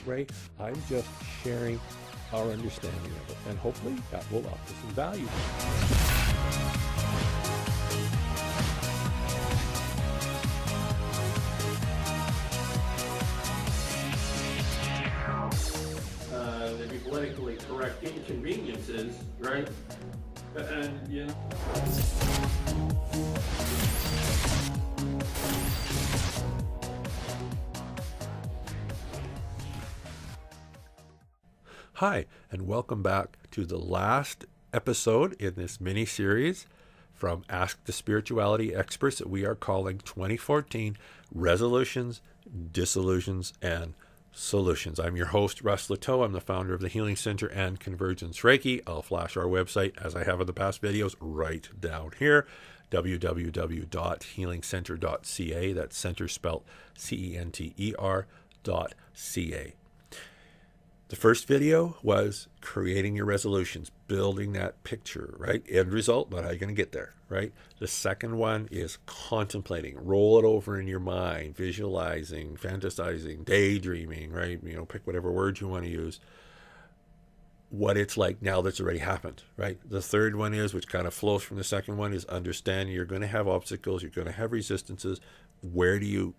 Ray. I'm just sharing our understanding of it, and hopefully that will offer some value. There'd be politically correct inconveniences, right? And, you know. Hi, and welcome back to the last episode in this mini-series from Ask the Spirituality Experts that we are calling 2014 Resolutions, Disillusions, and Solutions. I'm your host, Russ Littau. I'm the founder of the Healing Center and Convergence Reiki. I'll flash our website, as I have in the past videos, right down here, www.healingcenter.ca. That's center spelled CENTER.ca. The first video was creating your resolutions, building that picture, right? End result, not how you're going to get there, right? The second one is contemplating, roll it over in your mind, visualizing, fantasizing, daydreaming, right? You know, pick whatever word you want to use, what it's like now that's already happened, right? The third one is, which kind of flows from the second one, is understanding you're going to have obstacles, you're going to have resistances. Where do you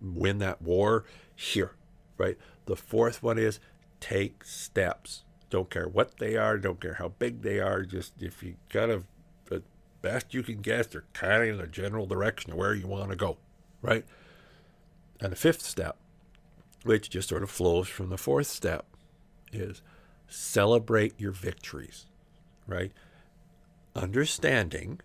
win that war? Here, right? The fourth one is take steps. Don't care what they are, don't care how big they are, just if you kind of, the best you can guess, they're kind of in the general direction of where you want to go, right? And the fifth step, which just sort of flows from the fourth step, is celebrate your victories, right? Understanding,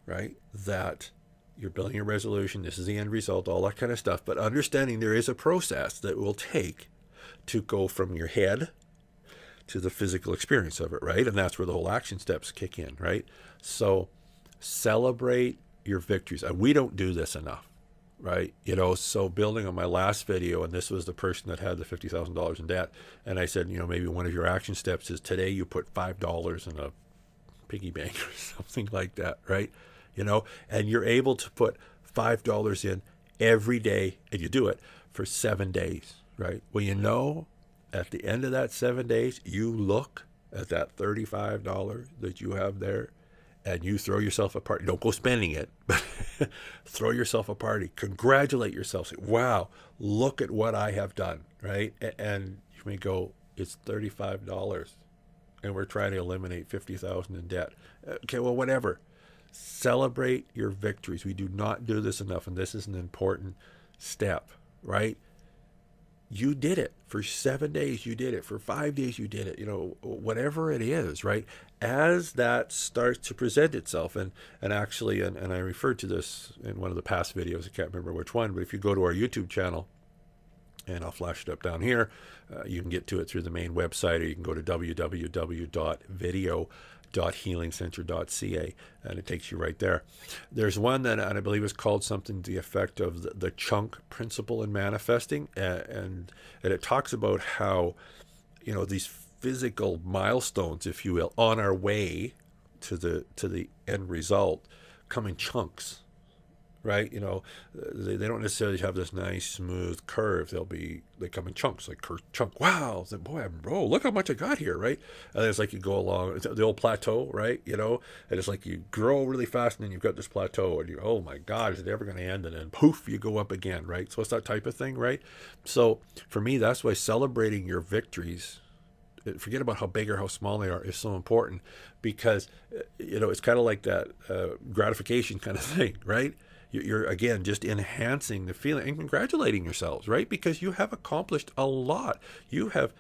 right, that you're building a resolution, this is the end result, all that kind of stuff, but understanding there is a process that will take to go from your head to the physical experience of it, right? And that's where the whole action steps kick in, right? So celebrate your victories. And we don't do this enough, right? You know, so building on my last video, and this was the person that had the $50,000 in debt, and I said, you know, maybe one of your action steps is today you put $5 in a piggy bank or something like that, right? You know, and you're able to put $5 in every day, and you do it for 7 days. Right? Well, you know, at the end of that 7 days, you look at that $35 that you have there and you throw yourself a party. Don't go spending it, but throw yourself a party. Congratulate yourself. Say, wow, look at what I have done, right? And you may go, it's $35 and we're trying to eliminate $50,000 in debt. Okay, well, whatever. Celebrate your victories. We do not do this enough, and this is an important step, right? You did it for 7 days. You did it for 5 days. You did it, you know, whatever it is, right? As that starts to present itself, and actually, and I referred to this in one of the past videos, I can't remember which one, but if you go to our YouTube channel, and I'll flash it up down here, you can get to it through the main website, or you can go to www.video.healingcenter.ca, and it takes you right there. There's one that I believe is called something to the effect of the chunk principle in manifesting, and it talks about how, you know, these physical milestones, if you will, on our way to the end result come in chunks. Right, you know, they don't necessarily have this nice smooth curve. They come in chunks, like chunk. Wow, it's like, boy, look how much I got here, right? And it's like you go along, it's the old plateau, right? You know, and it's like you grow really fast, and then you've got this plateau, and you, oh my God, is it ever going to end? And then poof, you go up again, right? So it's that type of thing, right? So for me, that's why celebrating your victories, forget about how big or how small they are, is so important, because you know, it's kind of like that gratification kind of thing, right? You're again just enhancing the feeling and congratulating yourselves, right? Because you have accomplished a lot. You have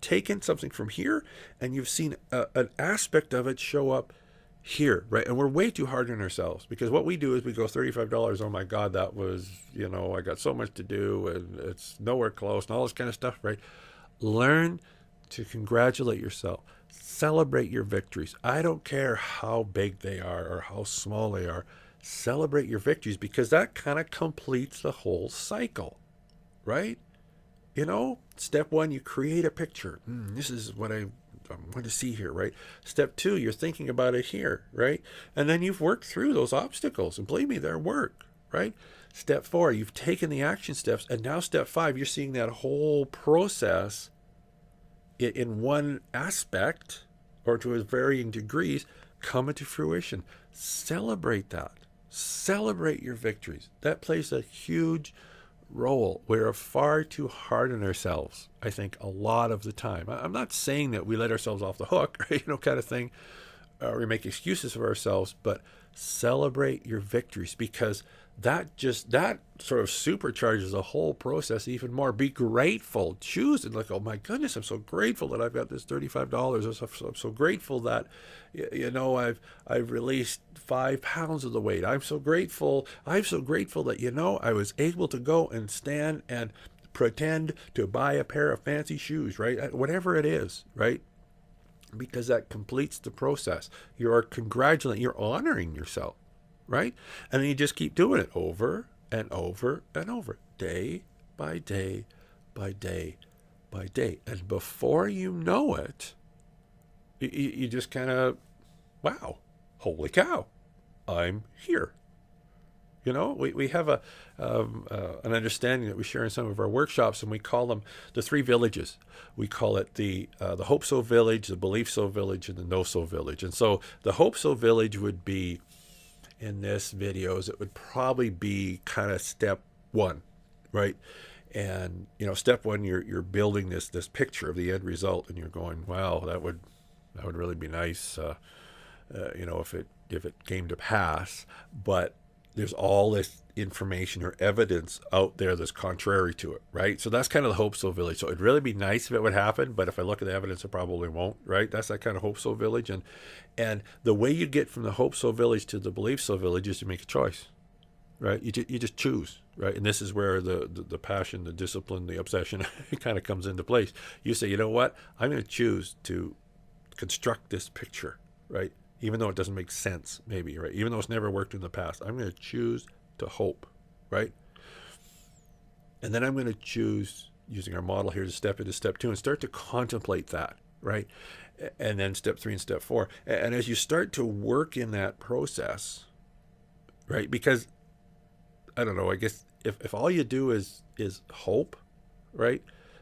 taken something from here, and you've seen an aspect of it show up here, right? And we're way too hard on ourselves, because what we do is we go $35. Oh my God, that was, you know, I got so much to do, and it's nowhere close, and all this kind of stuff, right? Learn to congratulate yourself. Celebrate your victories. I don't care how big they are or how small they are. Celebrate your victories, because that kind of completes the whole cycle, right? You know, step one, you create a picture. This is what I'm going to see here, right? Step two, you're thinking about it here, right? And then you've worked through those obstacles, and believe me, they're work, right? Step 4, you've taken the action steps, and now step 5, you're seeing that whole process in one aspect, or to varying degrees, come into fruition. Celebrate that. Celebrate your victories. That plays a huge role. We're far too hard on ourselves, I think, a lot of the time. I'm not saying that we let ourselves off the hook, kind of thing, or we make excuses for ourselves, but celebrate your victories, because that sort of supercharges the whole process even more. Be grateful. Choose and like, oh my goodness, I'm so grateful that I've got this $35. I'm so grateful that I've released 5 pounds of the weight. I'm so grateful that I was able to go and stand and pretend to buy a pair of fancy shoes, right? Whatever it is, right? Because that completes the process. You're congratulating, you're honoring yourself, right? And then you just keep doing it over and over and over, day by day by day by day. And before you know it, you just kind of, wow, holy cow, I'm here. We have an understanding that we share in some of our workshops, and we call them the 3 villages. We call it the Hope So Village, the Belief So Village, and the Know So Village. And so the Hope So Village would be, in this videos, it would probably be kind of step 1, right? And step 1, you're building this picture of the end result, and you're going, wow, that would really be nice, if it came to pass. But there's all this information or evidence out there that's contrary to it, right? So that's kind of the Hope So Village. So it'd really be nice if it would happen, but if I look at the evidence, it probably won't, right? That's that kind of Hope So Village. And the way you get from the Hope So Village to the Belief So Village is to make a choice, right? You just choose, right? And this is where the passion, the discipline, the obsession kind of comes into place. You say, you know what? I'm going to choose to construct this picture, right? Even though it doesn't make sense, maybe, right? Even though it's never worked in the past, I'm going to choose to hope, right? And then I'm going to choose, using our model here, to step into step 2 and start to contemplate that, right? And then step 3 and step 4. And as you start to work in that process, right? Because, I don't know, I guess if all you do is hope, right?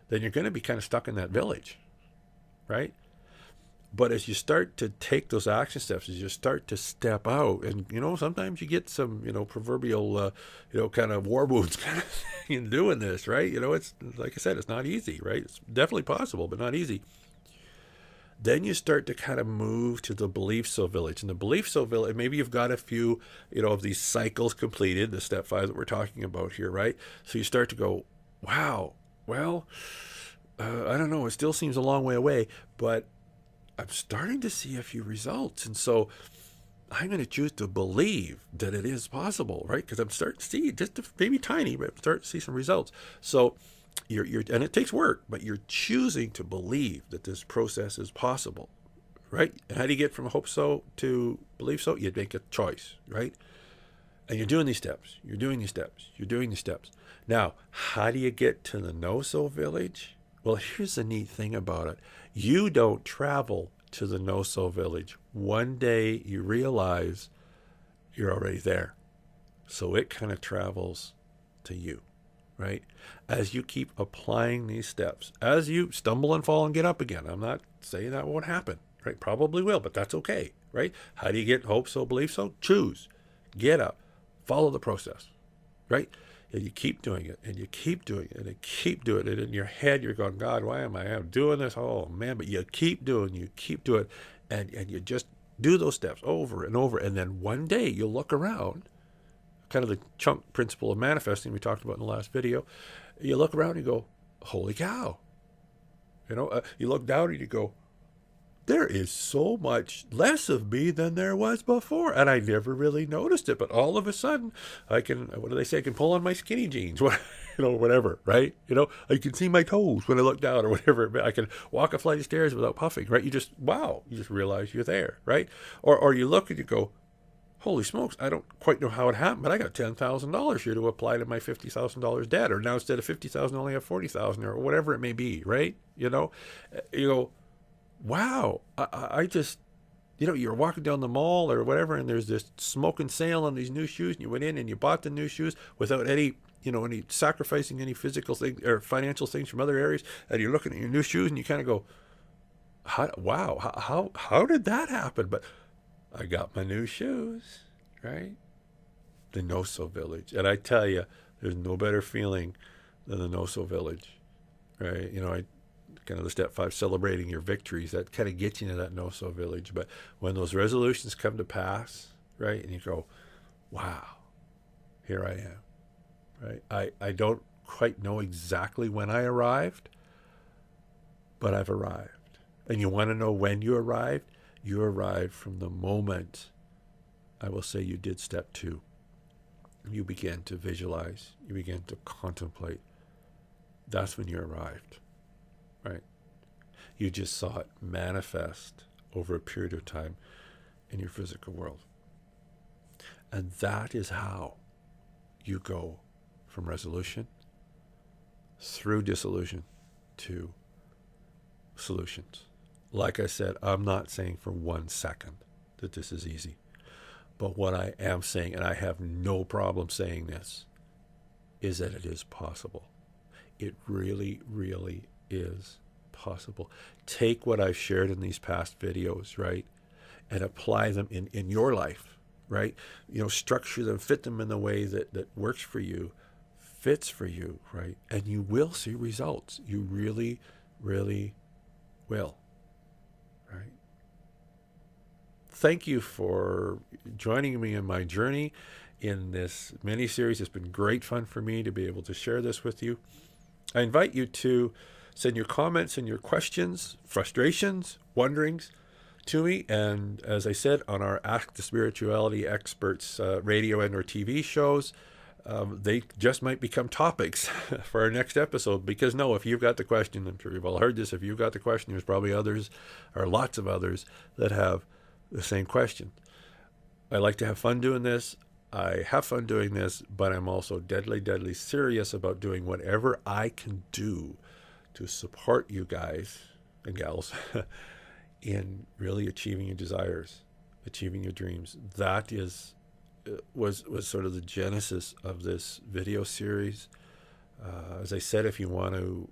Then you're going to be kind of stuck in that village, right? But as you start to take those action steps, as you start to step out, and sometimes you get some proverbial kind of war wounds kind of thing in doing this, right? It's like I said, it's not easy, right? It's definitely possible, but not easy. Then you start to kind of move to the Belief So Village. And the Belief So Village, maybe you've got a few of these cycles completed, the step 5 that we're talking about here, right? So you start to go, wow, well, I don't know, it still seems a long way away, but I'm starting to see a few results. And so I'm going to choose to believe that it is possible, right? Because I'm starting to see, just maybe tiny, but I'm starting to see some results. So you're and it takes work, but you're choosing to believe that this process is possible, right? And how do you get from Hope So to Believe So? You make a choice, right? And you're doing these steps. You're doing these steps. You're doing these steps. Now, how do you get to the Know So Village? Well, here's the neat thing about it. You don't travel to the Know So Village. One day you realize you're already there. So it kind of travels to you, right? As you keep applying these steps, as you stumble and fall and get up again. I'm not saying that won't happen, right? Probably will, but that's okay, right? How do you get Hope So, Believe So? Choose. Get up. Follow the process, right? And you keep doing it, and you keep doing it, and you keep doing it. In your head, you're going, God, why am I doing this? Oh, man. But you keep doing it, and you just do those steps over and over. And then one day you'll look around, kind of the chunk principle of manifesting we talked about in the last video. You look around and you go, holy cow. You look down and you go, there is so much less of me than there was before. And I never really noticed it. But all of a sudden, I can, what do they say? I can pull on my skinny jeans, whatever, right? I can see my toes when I look down or whatever. I can walk a flight of stairs without puffing, right? You just realize you're there, right? Or you look and you go, holy smokes, I don't quite know how it happened, but I got $10,000 here to apply to my $50,000 debt. Or now instead of $50,000, I only have $40,000 or whatever it may be, right? You go, wow, I just, You know, you're walking down the mall or whatever, and there's this smoking sale on these new shoes, and you went in and you bought the new shoes without any, any sacrificing any physical things or financial things from other areas, and you're looking at your new shoes and you kind of go, how did that happen? But I got my new shoes, right? The no-so village. And I tell you, there's no better feeling than the no-so village, right? I kind of the step 5, celebrating your victories, that kind of gets you into that no-so village. But when those resolutions come to pass, right, and you go, wow, here I am, right? I don't quite know exactly when I arrived, but I've arrived. And you want to know when you arrived? You arrived from the moment, I will say, you did step 2. You began to visualize. You began to contemplate. That's when you arrived, right? You just saw it manifest over a period of time in your physical world. And that is how you go from resolution through disillusion to solutions. Like I said, I'm not saying for 1 second that this is easy. But what I am saying, and I have no problem saying this, is that it is possible. It really, really is possible. Take what I've shared in these past videos, right, and apply them in your life, right? Structure them, fit them in the way that works for you, fits for you, right? And you will see results. You really, really will, right? Thank you for joining me in my journey in this mini-series. It's been great fun for me to be able to share this with you. I invite you to send your comments and your questions, frustrations, wonderings to me. And as I said, on our Ask the Spirituality Experts radio and or TV shows, they just might become topics for our next episode. Because if you've got the question, I'm sure you've all heard this, if you've got the question, there's probably others or lots of others that have the same question. I like to have fun doing this. I have fun doing this, but I'm also deadly, deadly serious about doing whatever I can do to support you guys and gals in really achieving your desires, achieving your dreams. That was sort of the genesis of this video series. As I said, if you want to,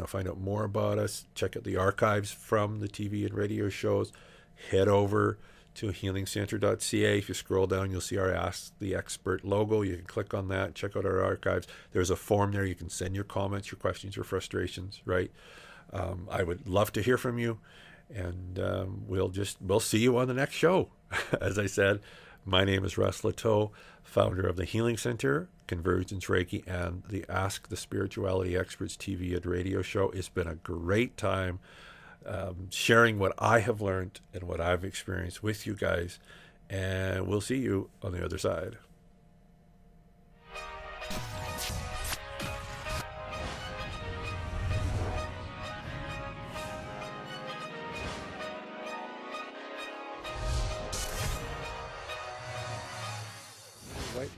find out more about us, check out the archives from the TV and radio shows. Head over to healingcenter.ca. If you scroll down, you'll see our Ask the Expert logo. You can click on that, check out our archives. There's a form there. You can send your comments, your questions, your frustrations, right? I would love to hear from you, and we'll see you on the next show. As I said, my name is Russ Littau, founder of the Healing Center, Convergence, Reiki, and the Ask the Spirituality Experts TV and radio show. It's been a great time sharing what I have learned and what I've experienced with you guys, and we'll see you on the other side.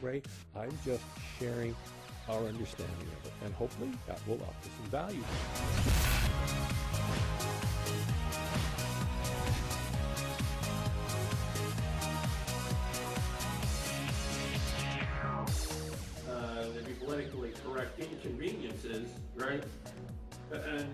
Right? I'm just sharing our understanding of it, and hopefully that will offer some value. There'd be politically correct inconveniences, right? And